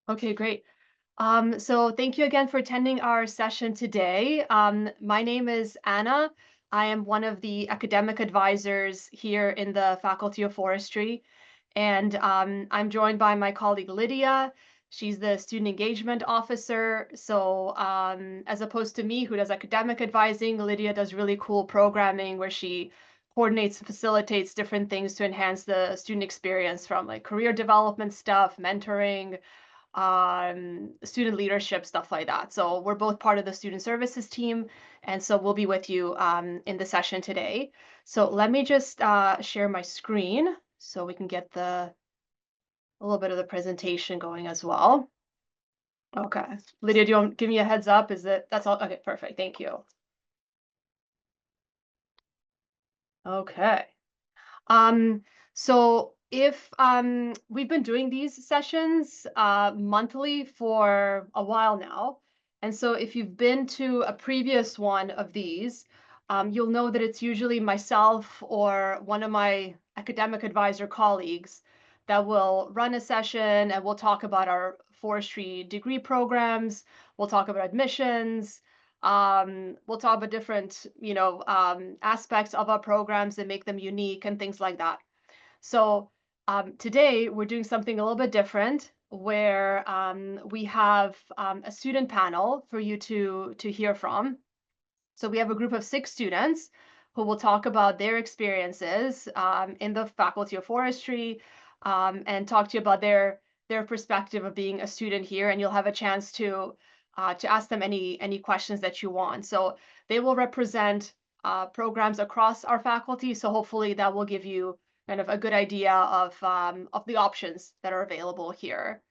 Okay, great. So thank you again for attending our session today. My name is Anna. I am one of the academic advisors here in the Faculty of Forestry, and I'm joined by my colleague Lydia. She's the student engagement officer. So as opposed to me, who does academic advising, Lydia does really cool programming where she coordinates and facilitates different things to enhance the student experience, from like career development stuff, mentoring, student leadership, stuff like that. So we're both part of the student services team, and so we'll be with you in the session today. So let me just share my screen so we can get a little bit of the presentation going as well. Okay, Lydia, do you want to give me a heads up? That's all? Okay, perfect. Thank you. Okay. Um, so if we've been doing these sessions monthly for a while now, and so if you've been to a previous one of these, you'll know that it's usually myself or one of my academic advisor colleagues that will run a session, and we'll talk about our forestry degree programs, we'll talk about admissions, we'll talk about different, aspects of our programs that make them unique and things like that. So today we're doing something a little bit different, where we have a student panel for you to hear from. So we have a group of 6 students who will talk about their experiences in the Faculty of Forestry, and talk to you about their perspective of being a student here. And you'll have a chance to ask them any questions that you want. So they will represent programs across our faculty. So hopefully that will give you kind of a good idea of the options that are available here.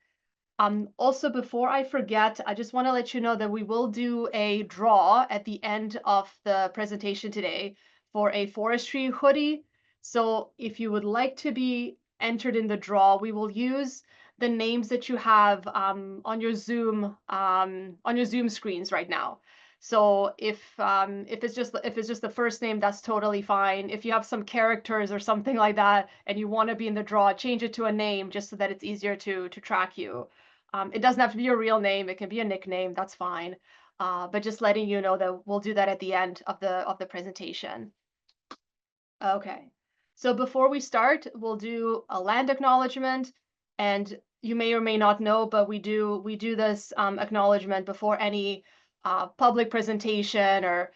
Also, before I forget, I just want to let you know that we will do a draw at the end of the presentation today for a forestry hoodie. So if you would like to be entered in the draw, we will use the names that you have on your Zoom screens right now. So if it's just the first name, that's totally fine. If you have some characters or something like that and you want to be in the draw, change it to a name just so that it's easier to track you. It doesn't have to be your real name. It can be a nickname. That's fine. But just letting you know that we'll do that at the end of the presentation. Okay. So before we start, we'll do a land acknowledgement, and you may or may not know, but we do this acknowledgement before any public presentation or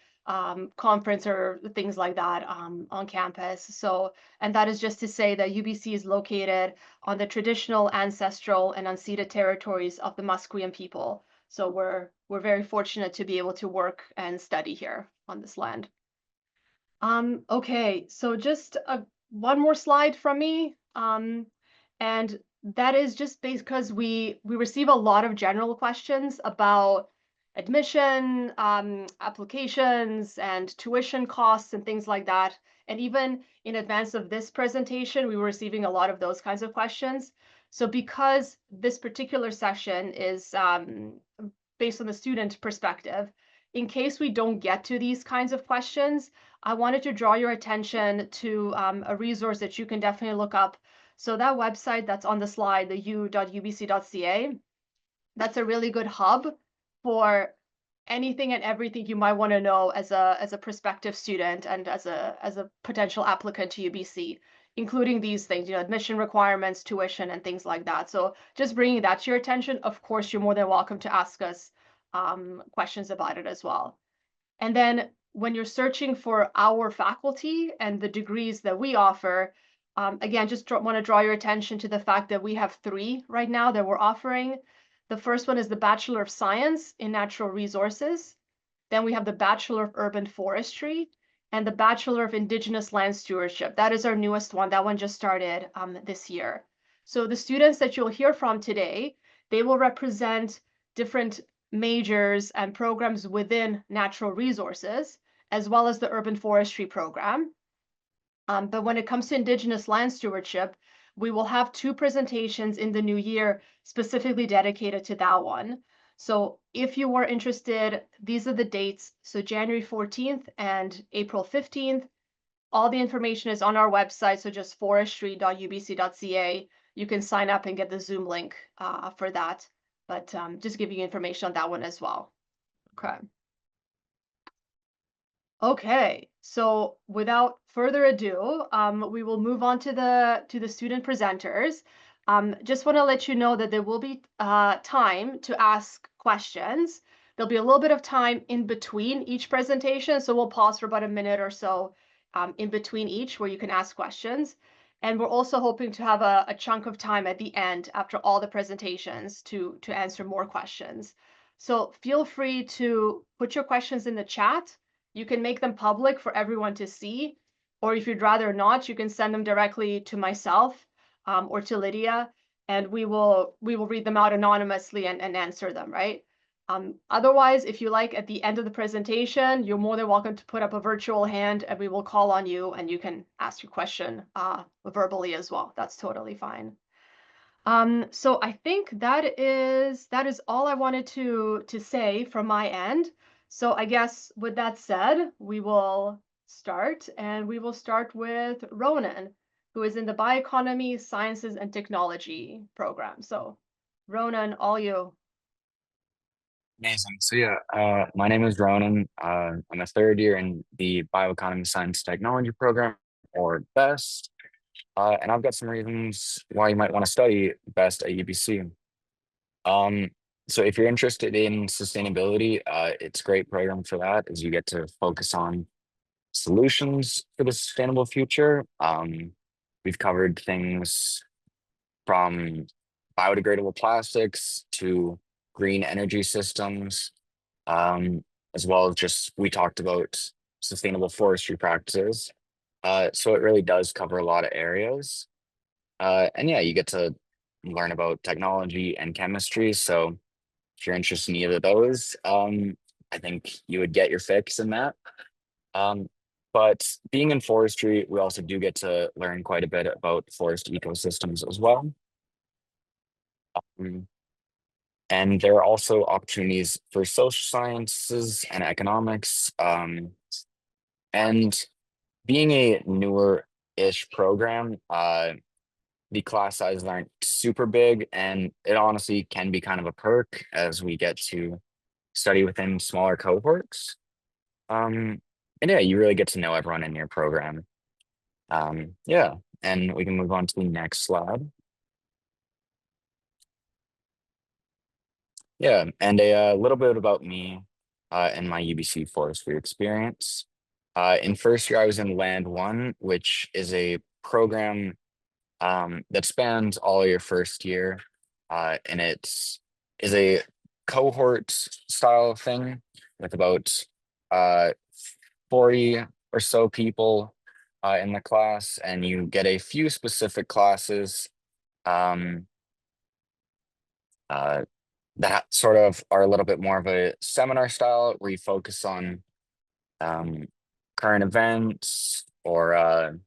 conference or things like that on campus. So, and that is just to say that UBC is located on the traditional, ancestral, and unceded territories of the Musqueam people. So we're very fortunate to be able to work and study here on this land. Okay, so just one more slide from me. And that is just because we receive a lot of general questions about admission, applications, and tuition costs and things like that. And even in advance of this presentation, we were receiving a lot of those kinds of questions. So because this particular session is based on the student perspective, in case we don't get to these kinds of questions, I wanted to draw your attention to a resource that you can definitely look up. So that website that's on the slide, the u.ubc.ca, that's a really good hub for anything and everything you might want to know as a prospective student and as a potential applicant to UBC, including these things, admission requirements, tuition, and things like that. So just bringing that to your attention. Of course, you're more than welcome to ask us questions about it as well. And then when you're searching for our faculty and the degrees that we offer, again, just want to draw your attention to the fact that we have 3 right now that we're offering. The first one is the Bachelor of Science in Natural Resources. Then we have the Bachelor of Urban Forestry and the Bachelor of Indigenous Land Stewardship. That is our newest one. That one just started this year. So the students that you'll hear from today, they will represent different majors and programs within natural resources, as well as the urban forestry program. But when it comes to Indigenous land stewardship, we will have 2 presentations in the new year specifically dedicated to that one. So if you are interested, these are the dates. So January 14th and April 15th. All the information is on our website, so just forestry.ubc.ca. You can sign up and get the Zoom link for that. but just giving you information on that one as well. Okay. Okay, so without further ado, we will move on to the student presenters. Just want to let you know that there will be time to ask questions. There'll be a little bit of time in between each presentation, so we'll pause for about a minute or so in between each where you can ask questions. And we're also hoping to have a chunk of time at the end after all the presentations to answer more questions. So feel free to put your questions in the chat. You can make them public for everyone to see, or if you'd rather not, you can send them directly to myself or to Lydia, and we will read them out anonymously and answer them, right? Otherwise, if you like, at the end of the presentation, you're more than welcome to put up a virtual hand and we will call on you and you can ask your question verbally as well. That's totally fine. So I think that is all I wanted to say from my end. So I guess with that said, we will start, and we will start with Ronan, who is in the Bioeconomy, Sciences and Technology program. So Ronan, all you. Amazing. So yeah, my name is Ronan. I'm a third year in the Bioeconomy Science Technology program, or BEST. And I've got some reasons why you might want to study BEST at UBC. Um, so if you're interested in sustainability, it's a great program for that, as you get to focus on solutions for the sustainable future. We've covered things from biodegradable plastics to green energy systems, um, as well as just we talked about sustainable forestry practices. So it really does cover a lot of areas. And yeah, you get to learn about technology and chemistry. So if you're interested in either of those, I think you would get your fix in that. Um, but being in forestry, we also do get to learn quite a bit about forest ecosystems as well. Um, and there are also opportunities for social sciences and economics. And being a newer-ish program, the class sizes aren't super big, and it honestly can be kind of a perk as we get to study within smaller cohorts. Um, and yeah, you really get to know everyone in your program. Yeah, and we can move on to the next slide. Yeah, and a little bit about me and my UBC Forestry experience. In first year, I was in Land One, which is a program that spans all of your first year, and is a cohort style thing with about uh, 40 or so people in the class, and you get a few specific classes. Um, uh, that sort of are a little bit more of a seminar style where you focus on um, current events or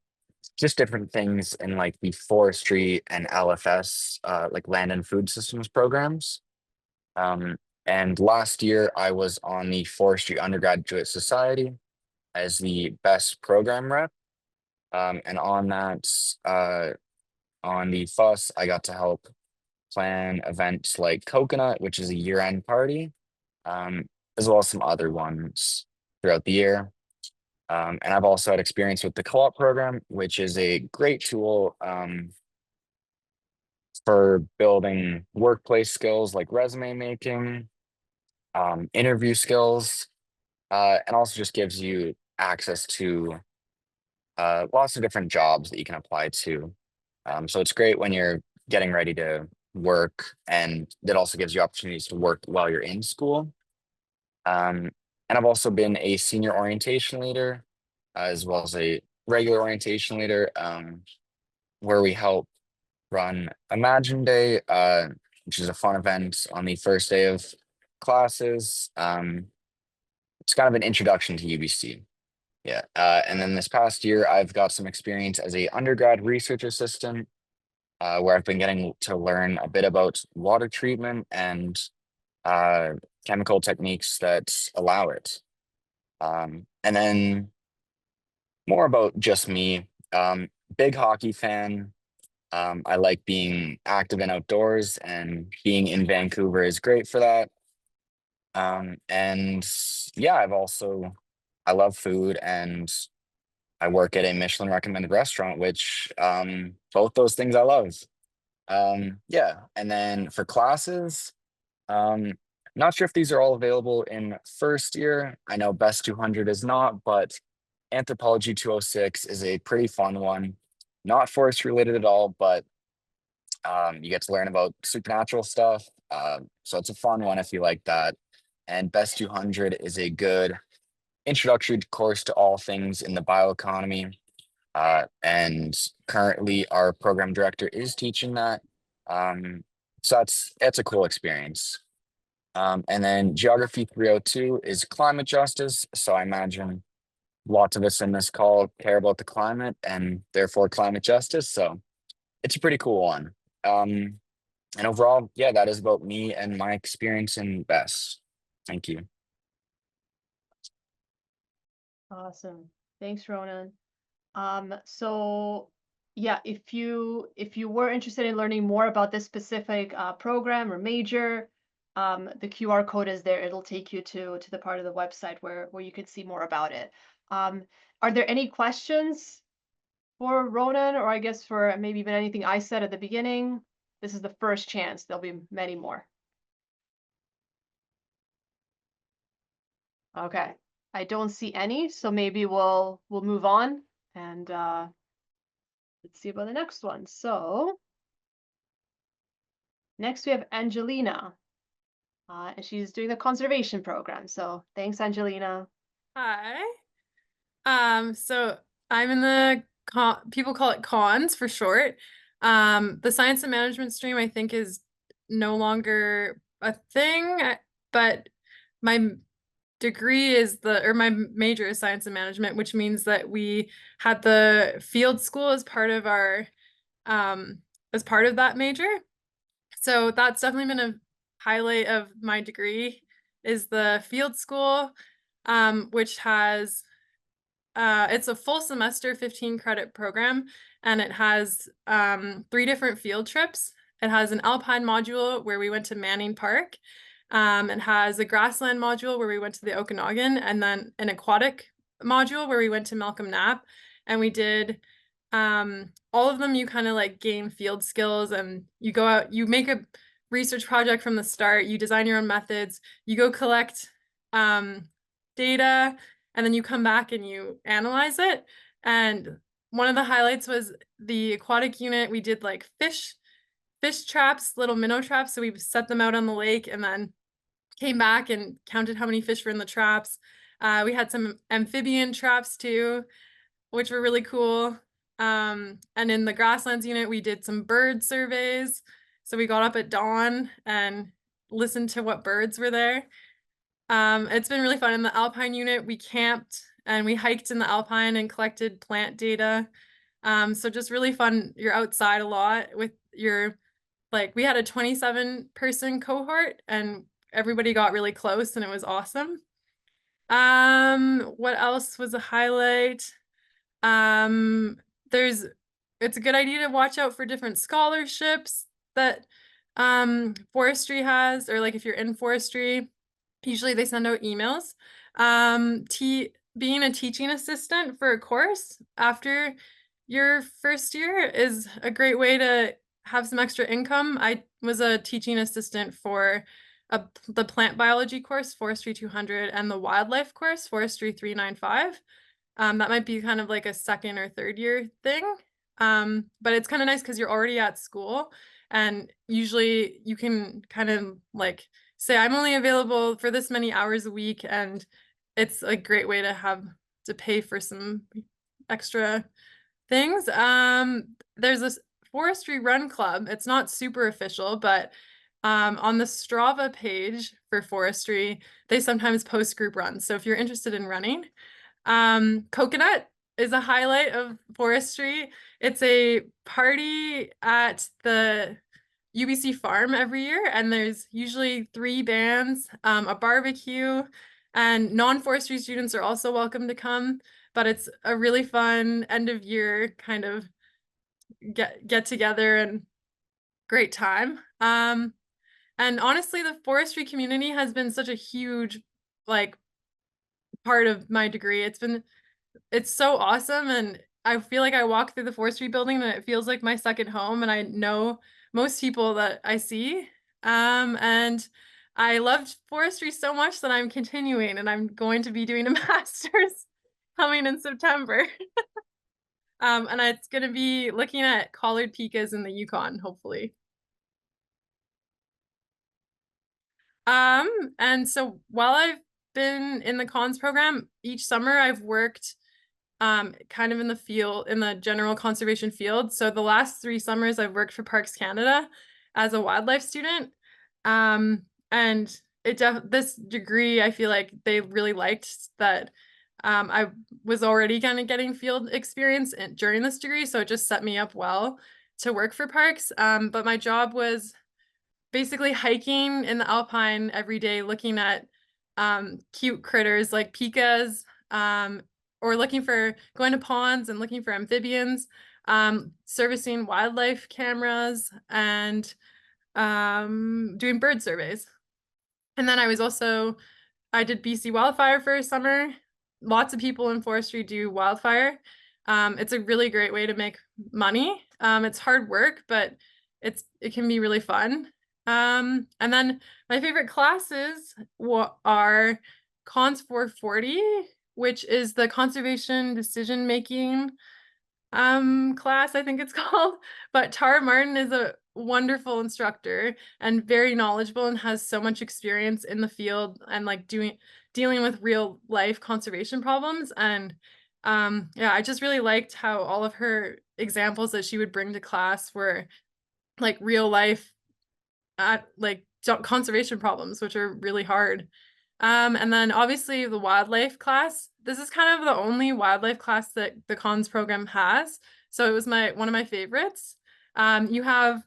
just different things in like the forestry and LFS, like land and food systems programs. Um, and last year I was on the Forestry Undergraduate Society as the best program rep. And on that, on the FUS, I got to help plan events like Coconut, which is a year-end party, um, as well as some other ones throughout the year. And I've also had experience with the co-op program, which is a great tool for building workplace skills like resume making, interview skills, and also just gives you access to lots of different jobs that you can apply to. So it's great when you're getting ready to work, and it also gives you opportunities to work while you're in school. Um, and I've also been a senior orientation leader, as well as a regular orientation leader, where we help run Imagine Day, which is a fun event on the first day of classes. It's kind of an introduction to UBC. Yeah. And then this past year, I've got some experience as a undergrad research assistant, where I've been getting to learn a bit about water treatment and uh, chemical techniques that allow it. And then more about just me. Big hockey fan. I like being active and outdoors, and being in Vancouver is great for that. And yeah, I love food, and I work at a Michelin recommended restaurant, which both those things I love. Yeah, and then for classes, um, not sure if these are all available in first year. I know Best 200 is not, but Anthropology 206 is a pretty fun one. Not forest related at all, but you get to learn about supernatural stuff. So it's a fun one if you like that. And Best 200 is a good introductory course to all things in the bioeconomy. And currently, our program director is teaching that. So it's a cool experience. And then Geography 302 is climate justice. So I imagine lots of us in this call care about the climate and therefore climate justice. So it's a pretty cool one. Um, and overall, yeah, that is about me and my experience in BEST. Thank you. Awesome. Thanks, Ronan. So yeah, if you were interested in learning more about this specific program or major, the QR code is there. It'll take you to the part of the website where you can see more about it. Are there any questions for Ronan, or I guess for maybe even anything I said at the beginning? This is the first chance. There'll be many more. Okay. I don't see any, so maybe we'll move on and let's see about the next one. So next we have Angelina, and she's doing the conservation program. So thanks, Angelina. Hi. So I'm in the people call it cons for short. The science and management stream I think is no longer a thing, but my degree is my major is science and management, which means that we had the field school as part of our as part of that major. So that's definitely been a highlight of my degree is the field school, which has it's a full semester 15 credit program, and it has 3 different field trips. It has an alpine module where we went to Manning Park. It has a grassland module where we went to the Okanagan, and then an aquatic module where we went to Malcolm Knapp. And we did all of them. You kind of like gain field skills, and you go out, you make a research project from the start, you design your own methods, you go collect data, and then you come back and you analyze it. And one of the highlights was the aquatic unit. We did like fish traps, little minnow traps. So we set them out on the lake and then came back and counted how many fish were in the traps. We had some amphibian traps too, which were really cool. And in the grasslands unit, we did some bird surveys. So we got up at dawn and listened to what birds were there. It's been really fun. In the Alpine unit, we camped and we hiked in the Alpine and collected plant data. So just really fun. You're outside a lot with your, like, we had a 27-person cohort and everybody got really close and it was awesome. What else was a highlight? It's a good idea to watch out for different scholarships that forestry has, or like if you're in forestry, usually they send out emails. Being a teaching assistant for a course after your first year is a great way to have some extra income. I was a teaching assistant for the plant biology course, Forestry 200, and the wildlife course, Forestry 395. That might be kind of like a second or third year thing. But it's kind of nice because you're already at school, and usually you can kind of like say, I'm only available for this many hours a week, and it's a great way to have to pay for some extra things. There's this forestry run club. It's not super official, but on the Strava page for forestry, they sometimes post group runs. So if you're interested in running, Coconut is a highlight of forestry. It's a party at the UBC farm every year, and there's usually 3 bands, a barbecue, and non-forestry students are also welcome to come. But it's a really fun end of year kind of get together and great time. And honestly, the forestry community has been such a huge like part of my degree. It's so awesome, and I feel like I walk through the forestry building and it feels like my second home, and I know most people that I see. And I loved forestry so much that I'm continuing, and I'm going to be doing a master's coming in September. And it's going to be looking at collared picas in the Yukon, hopefully. And so while I've been in the cons program, each summer I've worked kind of in the field, in the general conservation field. So the last 3 summers I've worked for Parks Canada as a wildlife student. And this degree, I feel like they really liked that I was already kind of getting field experience during this degree. So it just set me up well to work for parks. But my job was basically hiking in the Alpine every day, looking at cute critters like picas, or going to ponds and looking for amphibians, servicing wildlife cameras, and doing bird surveys. And then I did BC wildfire for a summer. Lots of people in forestry do wildfire. It's a really great way to make money. It's hard work, but it can be really fun. And then my favorite classes are Cons 440, which is the conservation decision making class, I think it's called. But Tara Martin is a wonderful instructor and very knowledgeable and has so much experience in the field and like dealing with real life conservation problems. And yeah, I just really liked how all of her examples that she would bring to class were like real life like conservation problems, which are really hard. And then obviously the wildlife class, this is kind of the only wildlife class that the cons program has. So it was one of my favorites. You have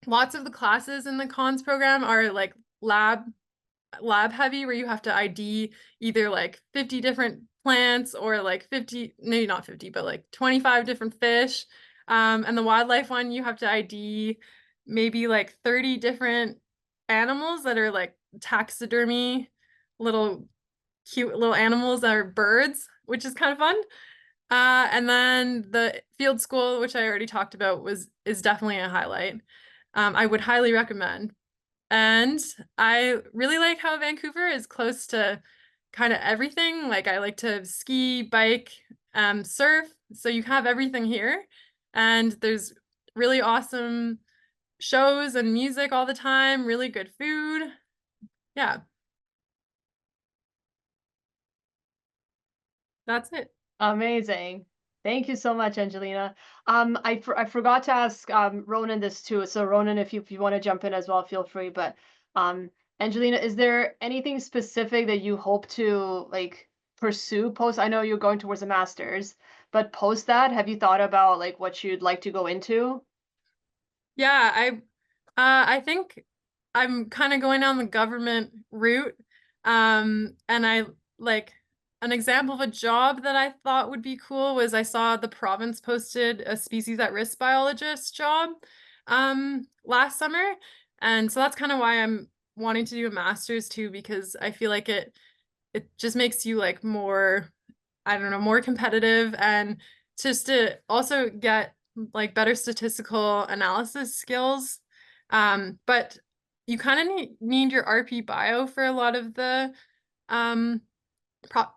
lots of the classes in the cons program are like lab heavy, where you have to ID either like 50 different plants or like 50, maybe not 50, but like 25 different fish. And the wildlife one, you have to ID maybe like 30 different animals that are like taxidermy, little cute little animals that are birds, which is kind of fun. And then the field school, which I already talked about, is definitely a highlight. I would highly recommend. And I really like how Vancouver is close to kind of everything. Like I like to ski, bike, surf. So you have everything here. And there's really awesome shows and music all the time, really good food. Yeah. That's it. Amazing. Thank you so much, Angelina. I forgot to ask Ronan this too. So Ronan, if you want to jump in as well, feel free. But Angelina, is there anything specific that you hope to like pursue post? I know you're going towards a master's, but post that, have you thought about like what you'd like to go into? Yeah, I think I'm kind of going down the government route. And I like an example of a job that I thought would be cool was I saw the province posted a species at risk biologist job last summer. And so that's kind of why I'm wanting to do a master's too, because I feel like it just makes you like more, I don't know, more competitive, and just to also get like better statistical analysis skills. But you kind of need your RP bio for a lot of the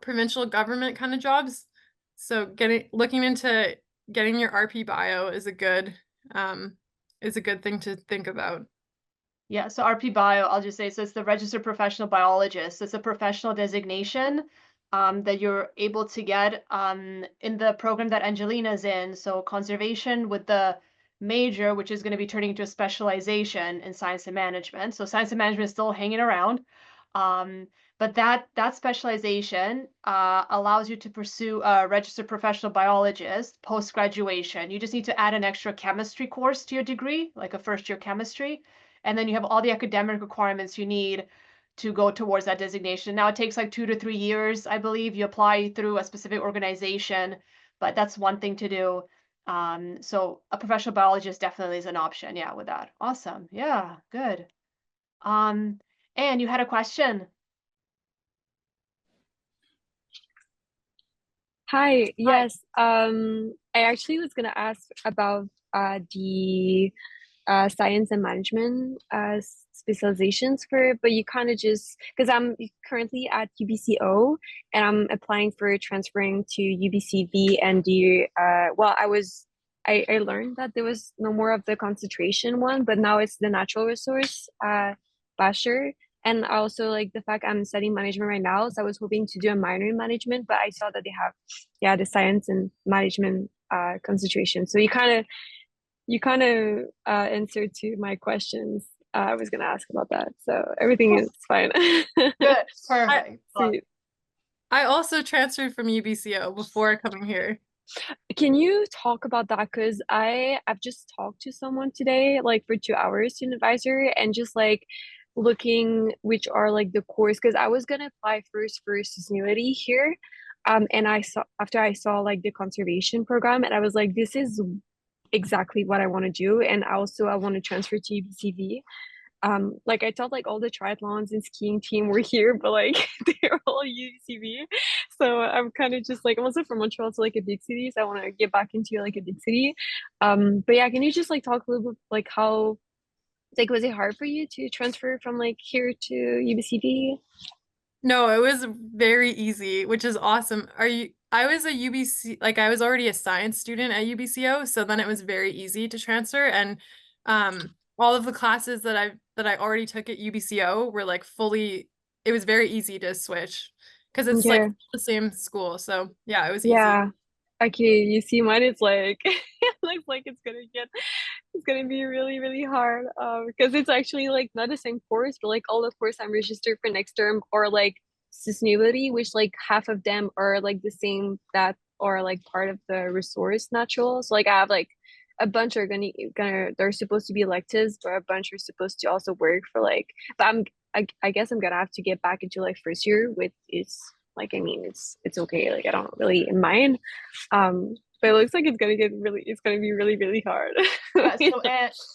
provincial government kind of jobs. So looking into getting your RP bio is a good thing to think about. Yeah, so RP Bio, I'll just say, so it's the Registered Professional Biologist. It's a professional designation that you're able to get in the program that Angelina's in. So conservation with the major, which is going to be turning into a specialization in science and management. So science and management is still hanging around. But that specialization allows you to pursue a registered professional biologist post-graduation. You just need to add an extra chemistry course to your degree, like a first-year chemistry. And then you have all the academic requirements you need to go towards that designation. Now it takes like 2 to 3 years, I believe. You apply through a specific organization, but that's one thing to do. So a professional biologist definitely is an option. Yeah, with that. Awesome. Yeah, good. Um, and you had a question. Hi, yes. I actually was gonna ask about the science and management specializations but you kind of just because I'm currently at UBCO and I'm applying for transferring to UBCV and the well, I learned that there was no more of the concentration one, but now it's the natural resource bachelor. And I also like the fact I'm studying management right now, so I was hoping to do a minor in management, but I saw that they have, yeah, the science and management concentration. So you kind of answered to my questions. I was gonna ask about that, so everything is fine. Good. Perfect. Sweet. I also transferred from UBCO before coming here. Can you talk about that? Because I've just talked to someone today, like for 2 hours, student advisor, and just like looking which are like the course. Because I was gonna apply first for sustainability here, and I saw like the conservation program, and I was like, this is exactly what I want to do, and also I want to transfer to UBCV. Like I thought like all the triathlons and skiing team were here, but like they're all UCB. So I'm kind of just like I'm also from Montreal, so like a big city. So I want to get back into like a big city. But yeah, can you just like talk a little bit like how like was it hard for you to transfer from like here to UBCB? No, it was very easy, which is awesome. I was a UBC, like I was already a science student at UBCO, so then it was very easy to transfer. And all of the classes that I already took at UBCO were like it was very easy to switch because it's like Yeah. the same school. So yeah, it was easy. Yeah. Okay, you see mine is like it looks like it's gonna be really, really hard. Because it's actually like not the same course, but like all the course I'm registered for next term are like sustainability, which like half of them are like the same that are like part of the resource natural. So like I have like a bunch are gonna they're supposed to be electives, but a bunch are supposed to also work for like but I guess I'm gonna have to get back into like first year with is like I mean it's okay, like I don't really mind. But it looks like it's gonna be really, really hard. Yeah, so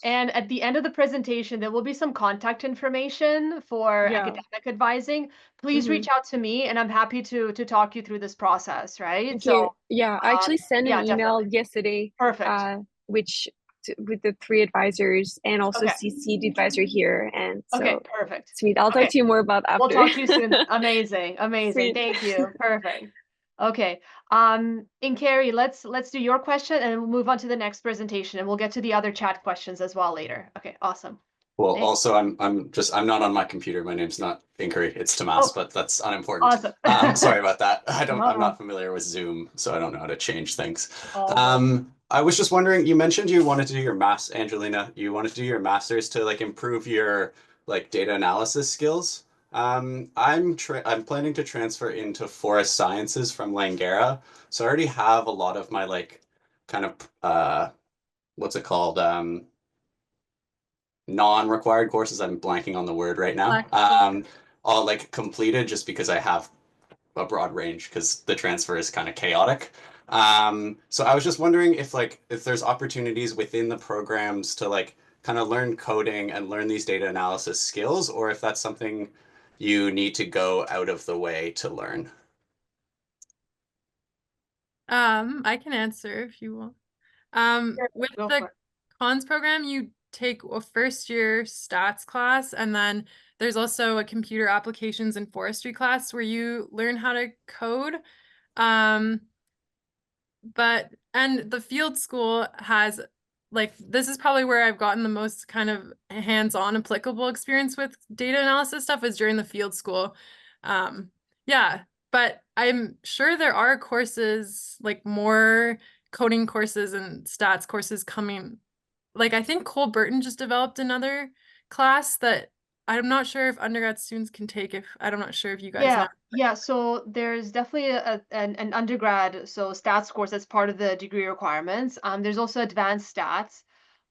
and at the end of the presentation, there will be some contact information for Yeah. academic advising. Please Mhm. reach out to me, and I'm happy to talk you through this process, right? Okay, So, yeah, I actually sent an yeah, email definitely. yesterday, Perfect. which with the 3 advisors and also Okay. CC the advisor here, and Okay, so perfect. sweet. I'll Okay. talk to you more about We'll after. talk to you soon. Amazing, amazing. Sweet. Thank you. Perfect. Okay. And Carrie, let's do your question, and we'll move on to the next presentation, and we'll get to the other chat questions as well later. Okay, awesome. Well, Thanks. also, I'm not on my computer. My name's not Inquiry, it's Tomas, Oh, but that's unimportant. awesome. Sorry about that. I'm Uh-uh. not familiar with Zoom, so I don't know how to change things. All good. I was just wondering, you mentioned you wanted to do your Angelina, you wanted to do your master's to like improve your like data analysis skills. I'm planning to transfer into forest sciences from Langara, so I already have a lot of my like kind of what's it called? Non-required courses. I'm blanking on the word right now. All like completed just because I have a broad range because the transfer is kind of chaotic. So I was just wondering if there's opportunities within the programs to like kind of learn coding and learn these data analysis skills, or if that's something you need to go out of the way to learn. I can answer if you want. Sure, With go the for it. cons program, you take a first year stats class, and then there's also a computer applications and forestry class where you learn how to code. And the field school has like this is probably where I've gotten the most kind of hands-on applicable experience with data analysis stuff is during the field school. Yeah, but I'm sure there are courses like more coding courses and stats courses coming. Like I think Cole Burton just developed another class that I'm not sure if undergrad students can take I'm not sure if you guys know. Yeah. So there's definitely an undergrad stats course that's part of the degree requirements. There's also advanced stats.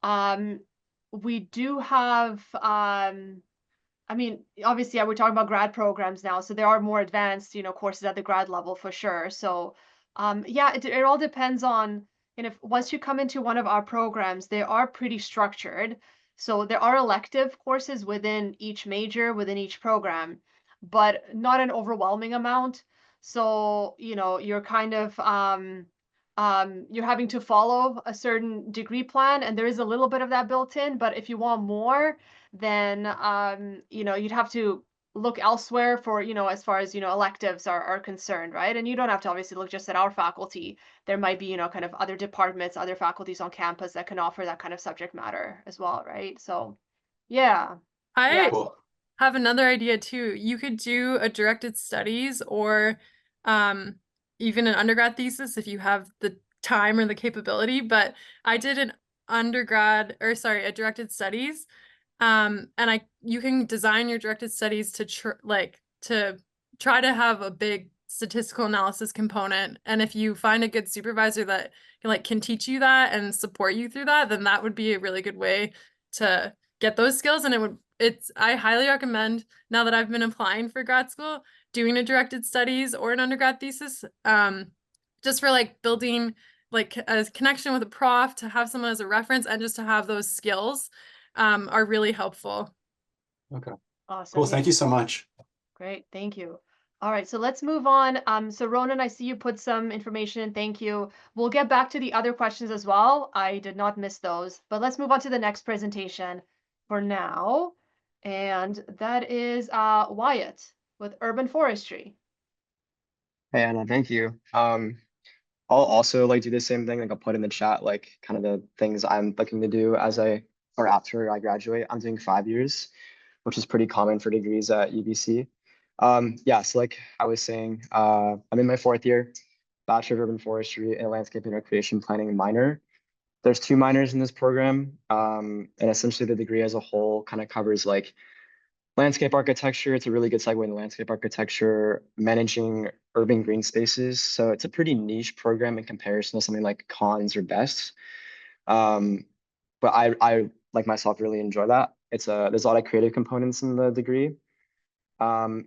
Um, we do have I mean, obviously, we're talking about grad programs now, so there are more advanced, courses at the grad level for sure. So, yeah, it all depends on, And if once you come into one of our programs, they are pretty structured. So there are elective courses within each major, within each program, but not an overwhelming amount. So, you know, you're kind of you're having to follow a certain degree plan, and there is a little bit of that built in. But if you want more, then you know, you'd have to look elsewhere for, you know, as far as, you know, electives are concerned, right? And you don't have to obviously look just at our faculty. There might be, you know, kind of other departments, other faculties on campus that can offer that kind of subject matter as well, right? So, yeah. I Cool. have another idea too. You could do a directed studies or even an undergrad thesis if you have the time or the capability. But I did an a directed studies. And you can design your directed studies to try to have a big statistical analysis component. And if you find a good supervisor that can teach you that and support you through that, then that would be a really good way to get those skills. And I highly recommend, now that I've been applying for grad school, doing a directed studies or an undergrad thesis, just for building a connection with a prof, to have someone as a reference, and just to have those skills are really helpful. Okay. Awesome. Cool. Thank you so much. Great. Thank you. All right, so let's move on. So Ronan, I see you put some information in. Thank you. We'll get back to the other questions as well. I did not miss those, but let's move on to the next presentation for now. And that is Wyatt with urban forestry. Hey Anna, thank you. I'll also do the same thing. I'll put in the chat kind of the things I'm looking to do after I graduate. I'm doing 5 years, which is pretty common for degrees at UBC. Yeah, so I was saying, I'm in my 4th year, Bachelor of Urban Forestry and Landscape and Recreation Planning minor. There's 2 minors in this program, and essentially the degree as a whole kind of covers landscape architecture. It's a really good segue into landscape architecture, managing urban green spaces. So it's a pretty niche program in comparison to something like cons or best. But I like myself really enjoy that. There's a lot of creative components in the degree. And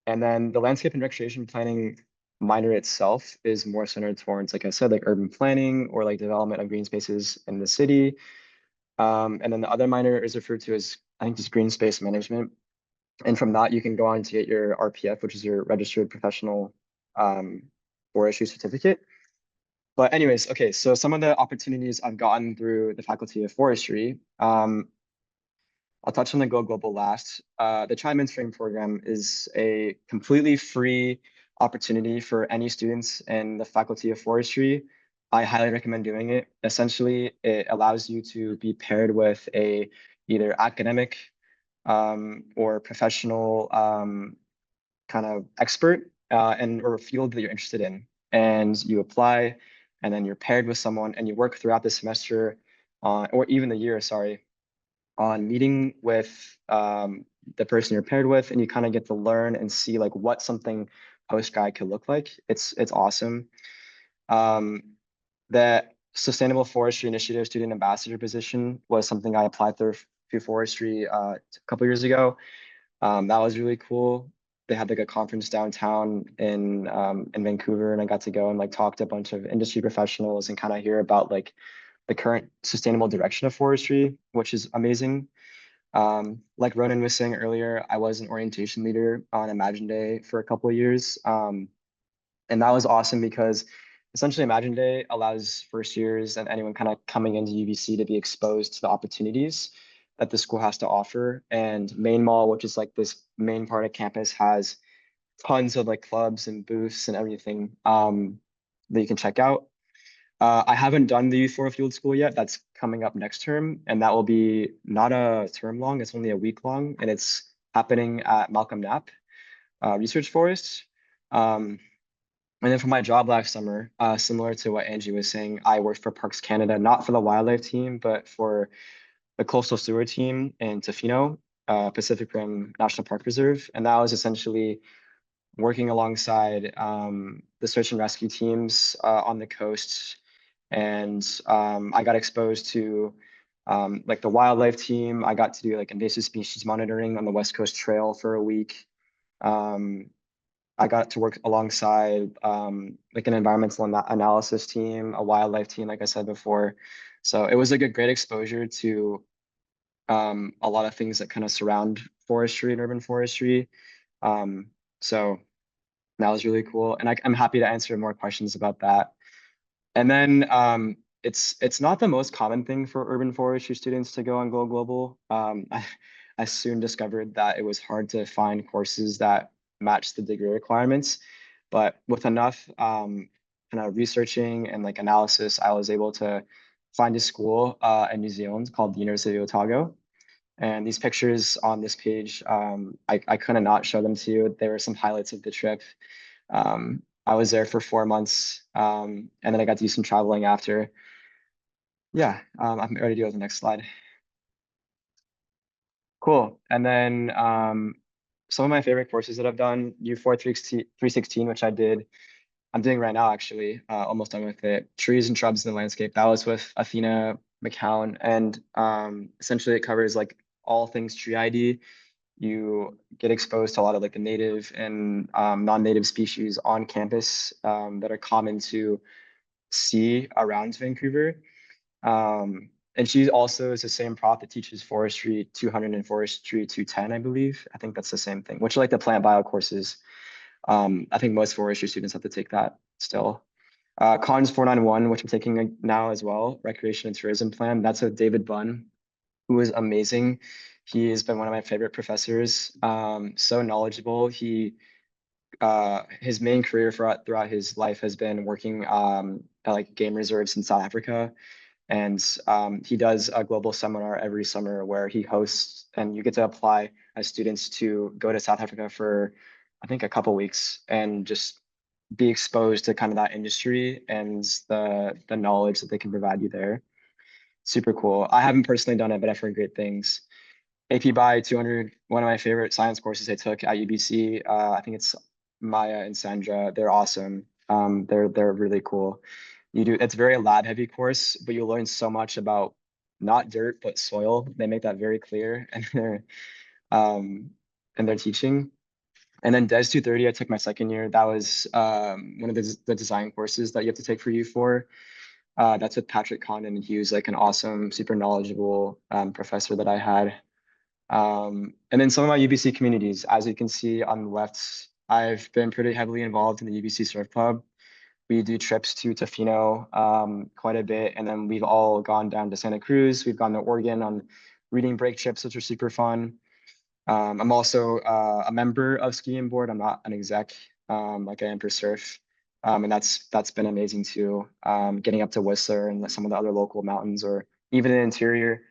then the landscape and recreation planning minor itself is more centered towards, like I said, urban planning or development of green spaces in the city. And then the other minor is referred to as, I think, just green space management. And from that, you can go on to get your RPF, which is your registered professional forestry certificate. But anyways, okay, so some of the opportunities I've gotten through the Faculty of Forestry, I'll touch on the Go Global last. The Child Mentoring Program is a completely free opportunity for any students in the Faculty of Forestry. I highly recommend doing it. Essentially, it allows you to be paired with either academic or professional kind of expert or a field that you're interested in. And you apply, and then you're paired with someone, and you work throughout the semester or even the year, on meeing with the person you're paired with, and you kind of get to learn and see what something post-grad could look like. It's awesome. The Sustainable Forestry Initiative Student Ambassador position was something I applied through Forestry a couple years ago. That was really cool. They had a conference downtown in Vancouver, and I got to go and talk to a bunch of industry professionals and kind of hear about the current sustainable direction of forestry, which is amazing. Like Ronan was saying earlier, I was an orientation leader on Imagine Day for a couple of years. And that was awesome because essentially Imagine Day allows first years and anyone kind of coming into UBC to be exposed to the opportunities that the school has to offer. And Main Mall, which is this main part of campus, has tons of clubs and booths and everything that you can check out. I haven't done the Youth for a Field School yet. That's coming up next term, and that will be not a term long. It's only a week long, and it's happening at Malcolm Knapp Research Forest. And then for my job last summer, similar to what Angie was saying, I worked for Parks Canada, not for the wildlife team, but for the coastal steward team in Tofino, Pacific Rim National Park Reserve. And that was essentially working alongside the search and rescue teams on the coast. And I got exposed to the wildlife team. I got to do invasive species monitoring on the West Coast Trail for a week. I got to work alongside like an environmental analysis team, a wildlife team, like I said before. So it was like a great exposure to a lot of things that kind of surround forestry and urban forestry. So that was really cool. And I'm happy to answer more questions about that. And then it's not the most common thing for urban forestry students to go and go global. I soon discovered that it was hard to find courses that match the degree requirements. But with enough kind of researching and like analysis, I was able to find a school in New Zealand called the University of Otago. And these pictures on this page, I couldn't not show them to you. There were some highlights of the trip. I was there for 4 months, and then I got to do some traveling after. Yeah, I'm ready to go to the next slide. Cool. And then some of my favorite courses that I've done, U4 316, which I did. I'm doing right now, actually, almost done with it. Trees and Shrubs in the Landscape. That was with Athena McCown. And essentially it covers like all things tree ID. You get exposed to a lot of like the native and non-native species on campus that are common to see around Vancouver. And she also is the same prof that teaches Forestry 200 and Forestry 210, I believe. I think that's the same thing, which are like the plant bio courses. I think most forestry students have to take that still. Cons 491, which I'm taking now as well, Recreation and Tourism Plan. That's with David Bunn, who is amazing. He has been one of my favorite professors. So knowledgeable. His main career throughout his life has been working at like game reserves in South Africa. And he does a global seminar every summer where he hosts, and you get to apply as students to go to South Africa for, I think, a couple weeks and just be exposed to kind of that industry and the knowledge that they can provide you there. Super cool. I haven't personally done it, but I've heard great things. AP Bio 200, one of my favorite science courses I took at UBC. I think it's Maya and Sandra. They're awesome. They're really cool. It's a very lab heavy course, but you learn so much about not dirt but soil. They make that very clear in their teaching. And then Des 230, I took my second year. That was one of the design courses that you have to take for U4. That's with Patrick Condon, and he was like an awesome, super knowledgeable professor that I had. And then some of my UBC communities, as you can see on the left, I've been pretty heavily involved in the UBC Surf Club. We do trips to Tofino quite a bit, and then we've all gone down to Santa Cruz. We've gone to Oregon on reading break trips, which are super fun. I'm also a member of Ski and Board. I'm not an exec like I am for surf. And that's been amazing too. Getting up to Whistler and some of the other local mountains, or even in interior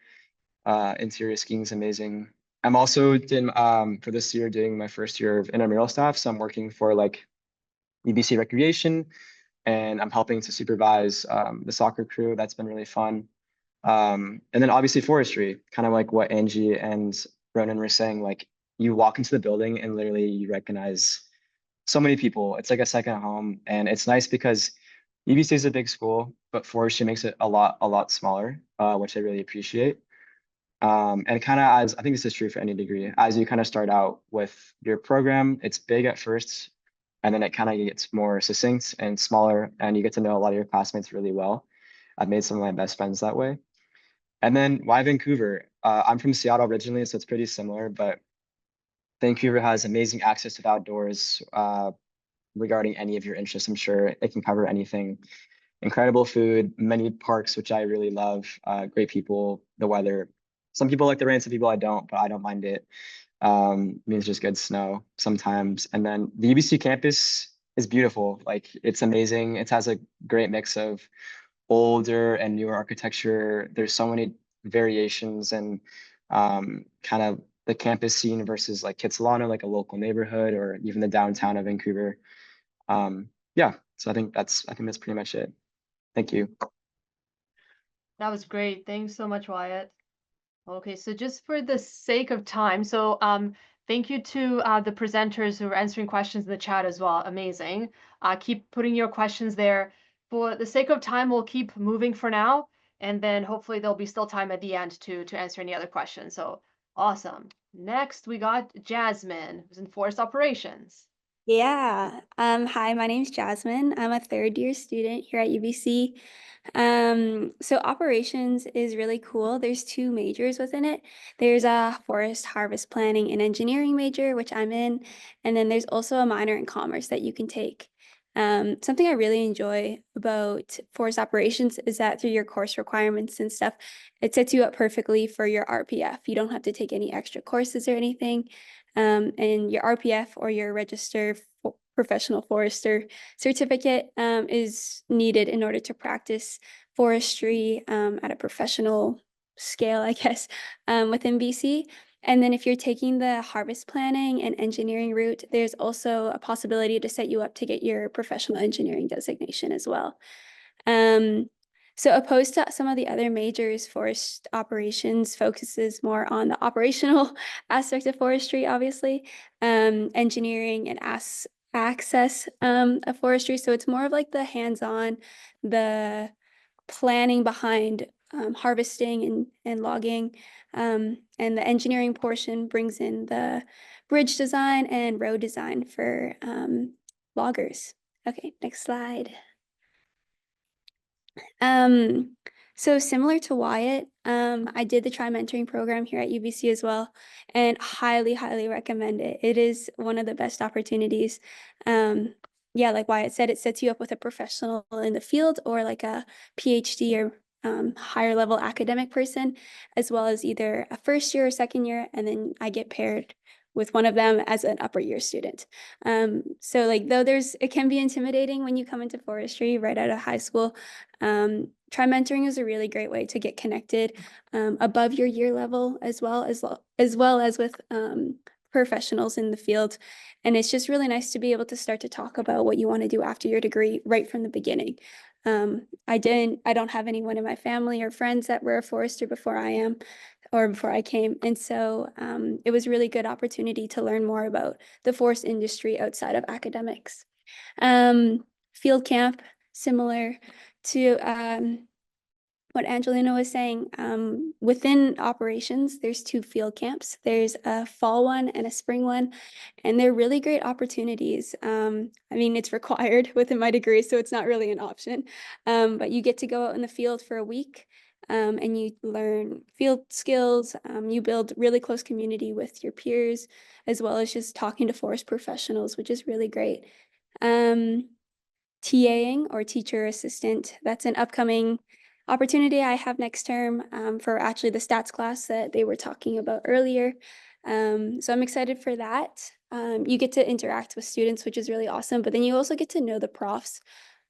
skiing is amazing. I'm also for this year doing my first year of intramural staff. So I'm working for like UBC Recreation, and I'm helping to supervise the soccer crew. That's been really fun. And then obviously forestry, kind of like what Angie and Ronan were saying, like you walk into the building and literally you recognize so many people. It's like a second home, and it's nice because UBC is a big school, but forestry makes it a lot smaller, which I really appreciate. And kind of, as I think this is true for any degree, as you kind of start out with your program, it's big at first, and then it kind of gets more succinct and smaller, and you get to know a lot of your classmates really well. I've made some of my best friends that way. And then why Vancouver? I'm from Seattle originally, so it's pretty similar, but Vancouver has amazing access to the outdoors regarding any of your interests. I'm sure it can cover anything. Incredible food, many parks, which I really love, great people, the weather. Some people like the rain, some people I don't, but I don't mind it. Means just good snow sometimes. And then the UBC campus is beautiful. Like it's amazing. It has a great mix of older and newer architecture. There's so many variations, and kind of the campus scene versus like Kitsilano, like a local neighborhood, or even the downtown of Vancouver. Yeah, so I think that's pretty much it. Thank you. That was great. Thanks so much, Wyatt. Okay, so just for the sake of time, so thank you to the presenters who are answering questions in the chat as well. Amazing. Keep putting your questions there. For the sake of time, we'll keep moving for now, and then hopefully there'll be still time at the end to answer any other questions. So awesome. Next, we got Jasmine, who's in forest operations. Yeah. Hi, my name's Jasmine. I'm a third year student here at UBC. So operations is really cool. There's two majors within it. There's a forest harvest planning and engineering major, which I'm in, and then there's also a minor in commerce that you can take. Something I really enjoy about forest operations is that through your course requirements and stuff, it sets you up perfectly for your RPF. You don't have to take any extra courses or anything. And your RPF or your registered professional forester certificate is needed in order to practice forestry at a professional scale, I guess, within BC. And then if you're taking the harvest planning and engineering route, there's also a possibility to set you up to get your professional engineering designation as well. So opposed to some of the other majors, forest operations focuses more on the operational aspect of forestry, obviously, engineering and access of forestry. So it's more of like the hands-on, the planning behind harvesting and logging. And the engineering portion brings in the bridge design and road design for loggers. Okay, next slide. So similar to Wyatt, I did the tri-mentoring program here at UBC as well, and highly, highly recommend it. It is one of the best opportunities. Yeah, like Wyatt said, it sets you up with a professional in the field or like a PhD or higher level academic person, as well as either a first year or second year, and then I get paired with one of them as an upper year student. So like though it can be intimidating when you come into forestry right out of high school, tri-mentoring is a really great way to get connected above your year level as well as with professionals in the field. And it's just really nice to be able to start to talk about what you want to do after your degree right from the beginning. I don't have anyone in my family or friends that were a forester before I came. And so it was a really good opportunity to learn more about the forest industry outside of academics. Field camp, similar to what Angelina was saying, within operations, there's two field camps. There's a fall one and a spring one, and they're really great opportunities. I mean, it's required within my degree, so it's not really an option. But you get to go out in the field for a week, and you learn field skills. You build really close community with your peers, as well as just talking to forest professionals, which is really great. TAing or teacher assistant, that's an upcoming opportunity I have next term for actually the stats class that they were talking about earlier. So I'm excited for that. You get to interact with students, which is really awesome, but then you also get to know the profs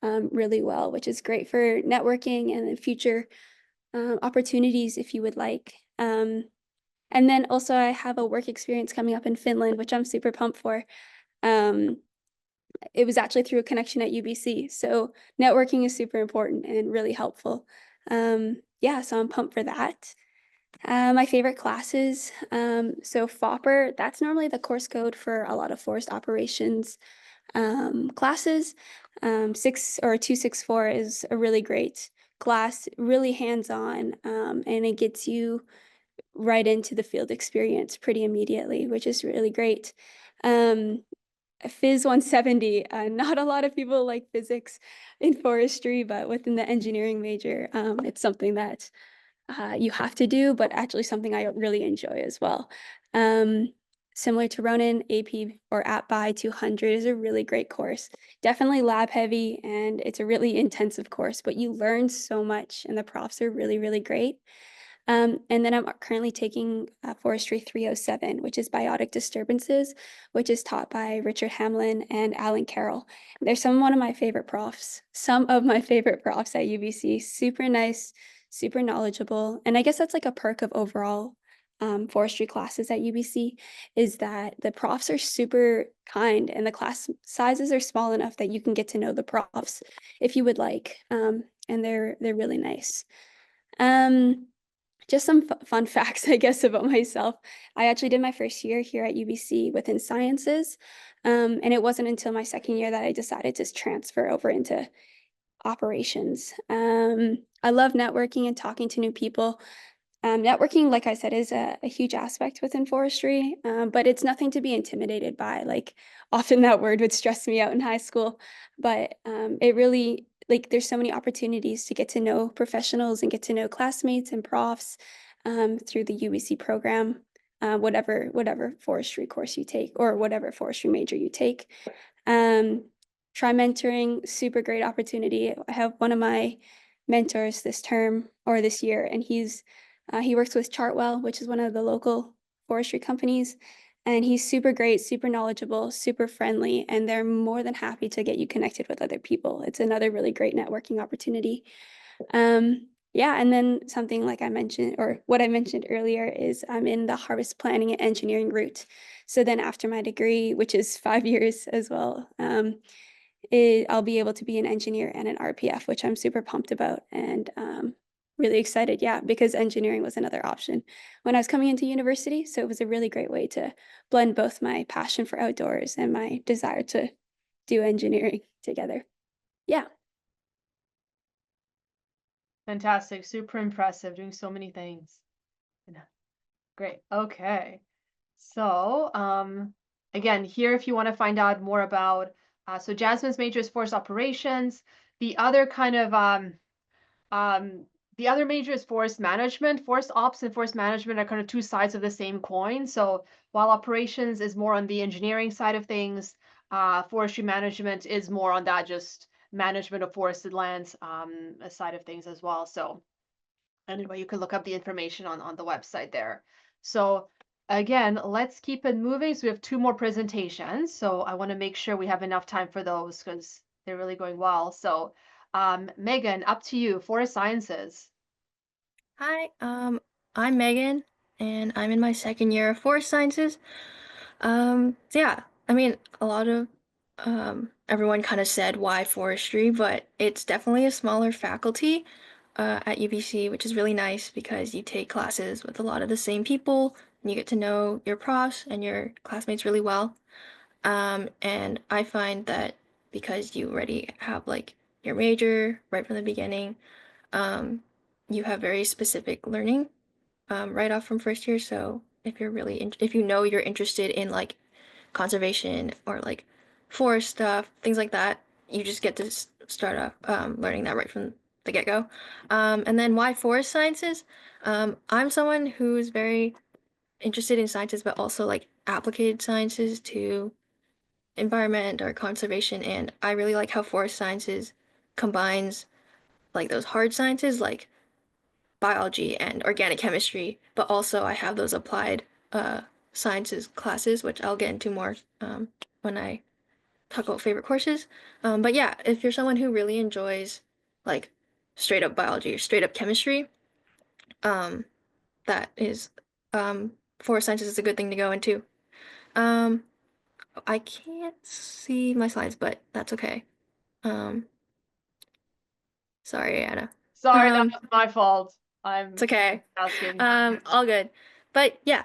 really well, which is great for networking and future opportunities if you would like. And then also I have a work experience coming up in Finland, which I'm super pumped for. It was actually through a connection at UBC. So networking is super important and really helpful. Yeah, so I'm pumped for that. My favorite classes. So FOPR, that's normally the course code for a lot of forest operations classes. 264 is a really great class, really hands-on, and it gets you right into the field experience pretty immediately, which is really great. Phys 170, not a lot of people like physics in forestry, but within the engineering major, it's something that you have to do, but actually something I really enjoy as well. Similar to Ronan, AP or App by 200 is a really great course. Definitely lab heavy, and it's a really intensive course, but you learn so much, and the profs are really, really great. And then I'm currently taking Forestry 307, which is Biotic Disturbances, which is taught by Richard Hamlin and Alan Carroll. They're some of my favorite profs at UBC. Super nice, super knowledgeable. And I guess that's like a perk of overall forestry classes at UBC is that the profs are super kind and the class sizes are small enough that you can get to know the profs if you would like. And they're really nice. Just some fun facts, I guess, about myself. I actually did my first year here at UBC within sciences, and it wasn't until my second year that I decided to transfer over into operations. I love networking and talking to new people. Networking, like I said, is a huge aspect within forestry, but it's nothing to be intimidated by. Like often that word would stress me out in high school, but it really, like there's so many opportunities to get to know professionals and get to know classmates and profs through the UBC program, whatever forestry course you take or whatever forestry major you take. Try mentoring, super great opportunity. I have one of my mentors this term or this year, and he works with Chartwell, which is one of the local forestry companies, and he's super great, super knowledgeable, super friendly, and they're more than happy to get you connected with other people. It's another really great networking opportunity. Yeah, and then something like I mentioned, or what I mentioned earlier, is I'm in the harvest planning and engineering route. So then after my degree, which is 5 years as well, I'll be able to be an engineer and an RPF, which I'm super pumped about and really excited. Yeah, because engineering was another option when I was coming into university. So it was a really great way to blend both my passion for outdoors and my desire to do engineering together. Yeah. Fantastic. Super impressive. Doing so many things. Great. Okay. So, again, here, if you want to find out more about, so Jasmine's major is forest operations. The other kind of, the other major is forest management. Forest ops and forest management are kind of two sides of the same coin. So while operations is more on the engineering side of things, forestry management is more on that just management of forested lands side of things as well. So anyway, you can look up the information on the website there. So again, let's keep it moving. So we have 2 more presentations. So I want to make sure we have enough time for those because they're really going well. So Megan, up to you, forest sciences. Hi, I'm Megan, and I'm in my second year of forest sciences. So yeah, I mean, a lot of everyone kind of said why forestry, but it's definitely a smaller faculty at UBC, which is really nice because you take classes with a lot of the same people, and you get to know your profs and your classmates really well. And I find that because you already have like your major right from the beginning, um, you have very specific learning right off from first year. So if you're if you know you're interested in like conservation or like forest stuff, things like that, you just get to start off learning that right from the get-go. And then why forest sciences? I'm someone who's very interested in sciences, but also like applied sciences to environment or conservation. And I really like how forest sciences combines like those hard sciences like biology and organic chemistry, but also I have those applied sciences classes, which I'll get into more when I talk about favorite courses. But yeah, if you're someone who really enjoys like straight up biology or straight up chemistry, um, that is forest sciences is a good thing to go into. Um, I can't see my slides, but that's okay. Sorry, Anna. Sorry, that was my fault. It's okay. Asking. All good. But yeah,